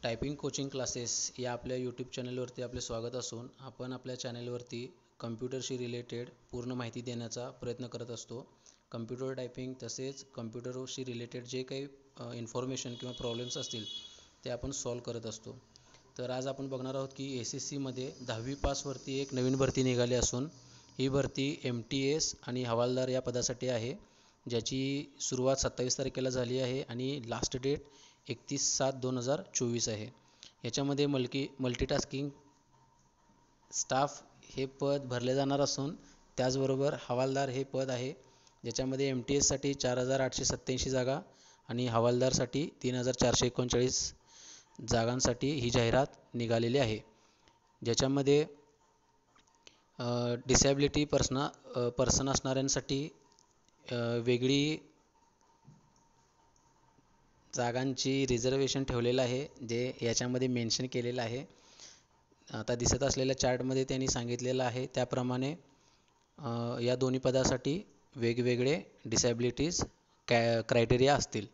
Typing coaching classes या आपल्या YouTube चॅनलवरती आपले स्वागत असून आपण आपल्या चॅनलवरती कम्प्युटरशी रिलेटेड पूर्ण माहिती देण्याचा प्रयत्न करत असतो. कम्प्युटर टायपिंग तसेच कम्प्युटरशी रिलेटेड जे काही इन्फॉर्मेशन किंवा प्रॉब्लेम्स असतील ते आपण सॉल्व करत असतो. तर आज आपण बघणार आहोत की SSC मध्ये 10वी पासवरती एक नवीन भरती निघाली असून ही भरती MTS आणि हवालदार या पदासाठी आहे, ज्याची सुरुवात 27 तारखेला झाली आहे आणि लास्ट डेट 31/7/2024 आहे. याच्यामध्ये मल्टीटास्किंग स्टाफ हे पद भरले जाणार असून त्याचबरोबर हवालदार हे पद आहे, ज्याच्यामध्ये MTS साठी 4887 जागा आणि हवालदारसाठी 3439 जागांसाठी ही जाहिरात निघालेली आहे. ज्याच्यामध्ये डिसॅबिलिटी पर्सन असणाऱ्यांसाठी वेगळी जागांची रिझर्वेशन ठेवलेलं आहे, जे याच्यामध्ये मेन्शन केलेलं आहे. आता दिसत असलेल्या चार्टमध्ये त्यांनी सांगितलेलं आहे त्याप्रमाणे या दोन्ही पदासाठी वेगवेगळे डिसॅबिलिटीज क्रायटेरिया असतील.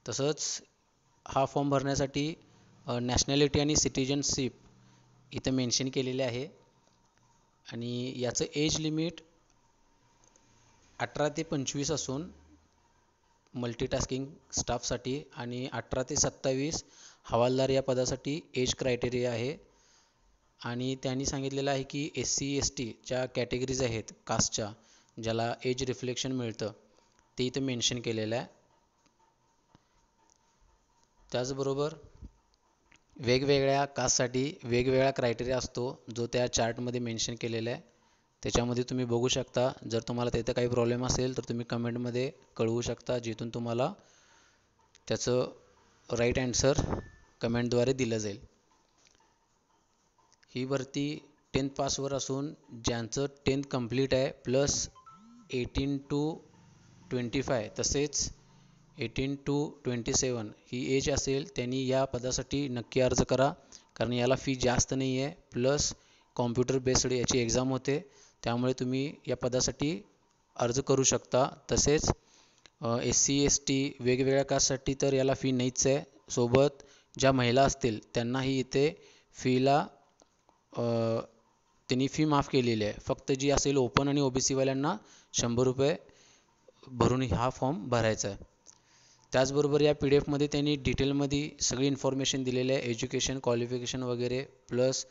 तसंच हा फॉर्म भरण्यासाठी नॅशनॅलिटी आणि सिटिझनशिप इथं मेन्शन केलेले आहे आणि याचं एज लिमिट 18 ते 25 असून मल्टीटास्किंग स्टाफसाठी आणि 18 ते 27 हवालदार या पदासाठी एज क्रायटेरिया आहे. आणि त्यांनी सांगितलेलं आहे की SC/ST च्या कॅटेगरीज आहेत कास्टच्या, ज्याला एज रिफ्लेक्शन मिळतं, ते इथं मेन्शन केलेलं आहे. त्याचबरोबर वेगवेगळ्या कास्टसाठी वेगवेगळा क्रायटेरिया असतो, जो त्या चार्टमध्ये मेन्शन केलेला आहे. त्याच्यामध्ये तुम्ही बघू शकता. जर तुम्हाला तिथं काही प्रॉब्लेम असेल तर तुम्ही कमेंटमध्ये कळवू शकता, जिथून तुम्हाला त्याचं राईट आन्सर कमेंटद्वारे दिलं जाईल. ही भरती 10th पासवर असून ज्यांचं 10th कंप्लीट आहे प्लस 18 to 25 तसेच 18 to 27 ही एज असेल त्यांनी या पदासाठी नक्की अर्ज करा, कारण याला फी जास्त नाही आहे. प्लस कॉम्प्युटर बेस्ड याची एक्झाम होते, त्यामुळे तुम्ही या पदासाठी अर्ज करू शकता. तसेच SC/ST वेगवेगळ्या कास्टसाठी तर याला फी नाहीच आहे. सोबत ज्या महिला असतील त्यांनाही इथे फीला त्यांनी फी माफ केलेली आहे. फक्त जी असेल ओपन आणि OBC वाल्यांना 100 रुपये भरून हा फॉर्म भरायचा आहे. त्याचबरोबर या PDF मध्ये त्यांनी डिटेलमध्ये सगळी इन्फॉर्मेशन दिलेली आहे, एज्युकेशन, क्वालिफिकेशन वगैरे, प्लस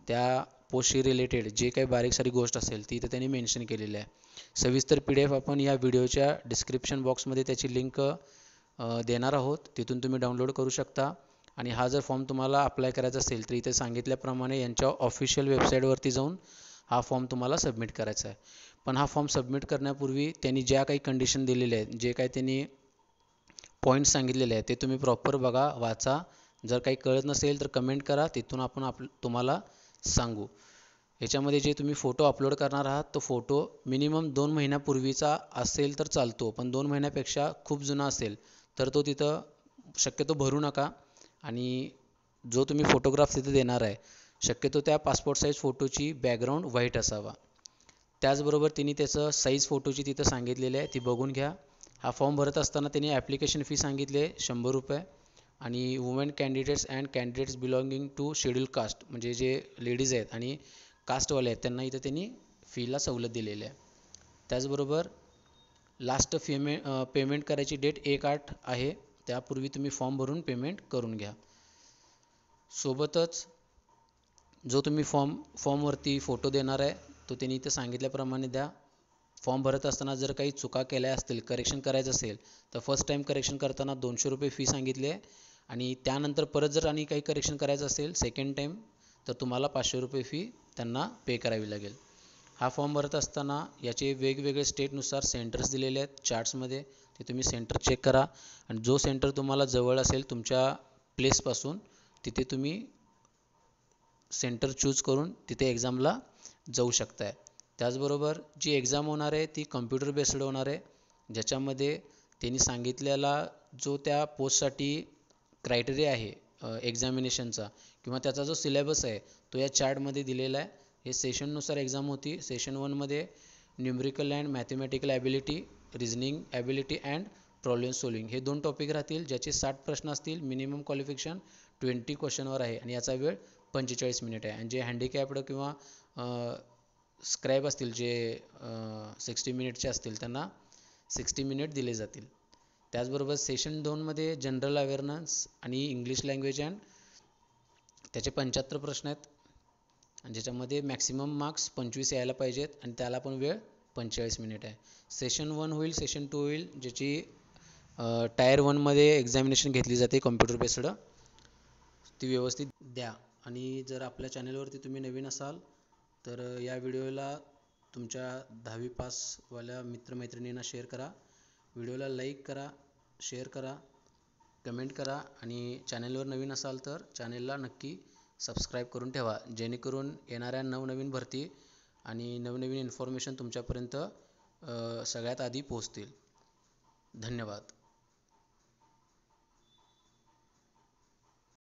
त्या पोस्टशी रिलेटेड जे काही बारीक सारी गोष्ट असेल ती इथं त्यांनी मेन्शन केलेली आहे. सविस्तर PDF आपण या व्हिडिओच्या डिस्क्रिप्शन बॉक्समध्ये त्याची लिंक देणार आहोत, तिथून तुम्ही डाउनलोड करू शकता. आणि हा जर फॉर्म तुम्हाला अप्लाय करायचा असेल तर इथे सांगितल्याप्रमाणे यांच्या ऑफिशियल वेबसाईटवरती जाऊन हा फॉर्म तुम्हाला सबमिट करायचा आहे. पण हा फॉर्म सबमिट करण्यापूर्वी त्यांनी ज्या काही कंडिशन दिलेल्या आहेत, जे काही त्यांनी पॉईंट्स सांगितलेले आहेत ते तुम्ही प्रॉपर बघा, वाचा. जर काही कळत नसेल तर कमेंट करा, तिथून आपण तुम्हाला सांगू. याच्यामध्ये जे तुम्ही फोटो अपलोड करणार आहात तो फोटो मिनिमम 2 महिन्यापूर्वीचा असेल तर चालतो, पण 2 महिन्यापेक्षा खूप जुना असेल तर तो तिथं शक्यतो भरू नका. आणि जो तुम्ही फोटोग्राफ तिथे देणार आहे शक्यतो त्या पासपोर्ट साईज फोटोची बॅकग्राऊंड व्हाईट असावा. त्याचबरोबर त्यांनी त्याचं साईज फोटोची तिथं सांगितलेली आहे, ती बघून घ्या. हा फॉर्म भरत असताना त्यांनी ॲप्लिकेशन फी सांगितली आहे 100 रुपये. आणि women candidates and candidates belonging to schedule caste, म्हणजे जे लेडीज आहेत आणि कास्टवाले आहेत त्यांना इथं त्यांनी फीला सवलत दिलेली आहे. त्याचबरोबर लास्ट पेमेंट करायची डेट 1/8 आहे, त्यापूर्वी तुम्ही फॉर्म भरून पेमेंट करून घ्या. सोबतच जो तुम्ही फॉर्मवरती फोटो देणार आहे तो त्यांनी इथं सांगितल्याप्रमाणे द्या. फॉर्म भरत असताना जर काही चुका केल्या असतील, करेक्शन करायचं असेल तर फर्स्ट टाईम करेक्शन करताना 200 रुपये फी सांगितली आहे. आणि त्यानंतर परत जर आणि काही करेक्शन करायचं असेल सेकंड टाईम तर तुम्हाला 500 रुपये फी त्यांना पे करावी लागेल. हा फॉर्म भरत असताना याचे वेगवेगळे स्टेटनुसार सेंटर्स दिलेले आहेत चार्ट्समध्ये, ते तुम्ही सेंटर चेक करा. आणि जो सेंटर तुम्हाला जवळ असेल तुमच्या प्लेसपासून तिथे तुम्ही सेंटर चूज करून तिथे एक्झामला जाऊ शकताय. त्याचबरोबर जी एक्झाम होणार आहे ती कम्प्युटर बेस्ड होणार आहे, ज्याच्यामध्ये त्यांनी सांगितलेला जो त्या पोस्टसाठी क्रायटेरिया आहे एक्झामिनेशनचा किंवा त्याचा जो सिलेबस आहे तो या चार्टमध्ये दिलेला आहे. हे सेशननुसार एक्झाम होती. सेशन 1 मध्ये numerical and mathematical ability, reasoning ability and problem solving हे 2 टॉपिक राहतील, ज्याचे 60 प्रश्न असतील. मिनिमम क्वालिफिकेशन 20 क्वेश्चनवर आहे आणि याचा वेळ 45 मिनिट आहे. आणि जे हँडिकॅप्ड किंवा स्क्राईब असतील, जे 60 मिनिटचे असतील, त्यांना 60 मिनिट दिले जातील. त्याचबरोबर सेशन 2 मध्ये जनरल अवेअरनेस आणि इंग्लिश लँग्वेज अँड त्याचे 75 प्रश्न आहेत, आणि ज्याच्यामध्ये मॅक्सिमम मार्क्स 25 यायला पाहिजेत, आणि त्याला पण वेळ 45 मिनिट आहे. सेशन 1 होईल, सेशन 2 होईल, ज्याची टायर 1 मध्ये एक्झामिनेशन घेतली जाते कॉम्प्युटर बेस्ड. ती व्यवस्थित द्या. आणि जर आपल्या चॅनलवरती तुम्ही नवीन असाल तर या व्हिडिओला तुमच्या 10वी पासवाल्या मित्रमैत्रिणींना शेअर करा. व्हिडिओला लाईक करा, शेअर करा, कमेंट करा, आणि चॅनलवर नवीन असाल तर चॅनलला नक्की सबस्क्राईब करून ठेवा, जेणेकरून येणाऱ्या नवनवीन भरती आणि नवनवीन इन्फॉर्मेशन तुमच्यापर्यंत सगळ्यात आधी पोहोचतील. धन्यवाद.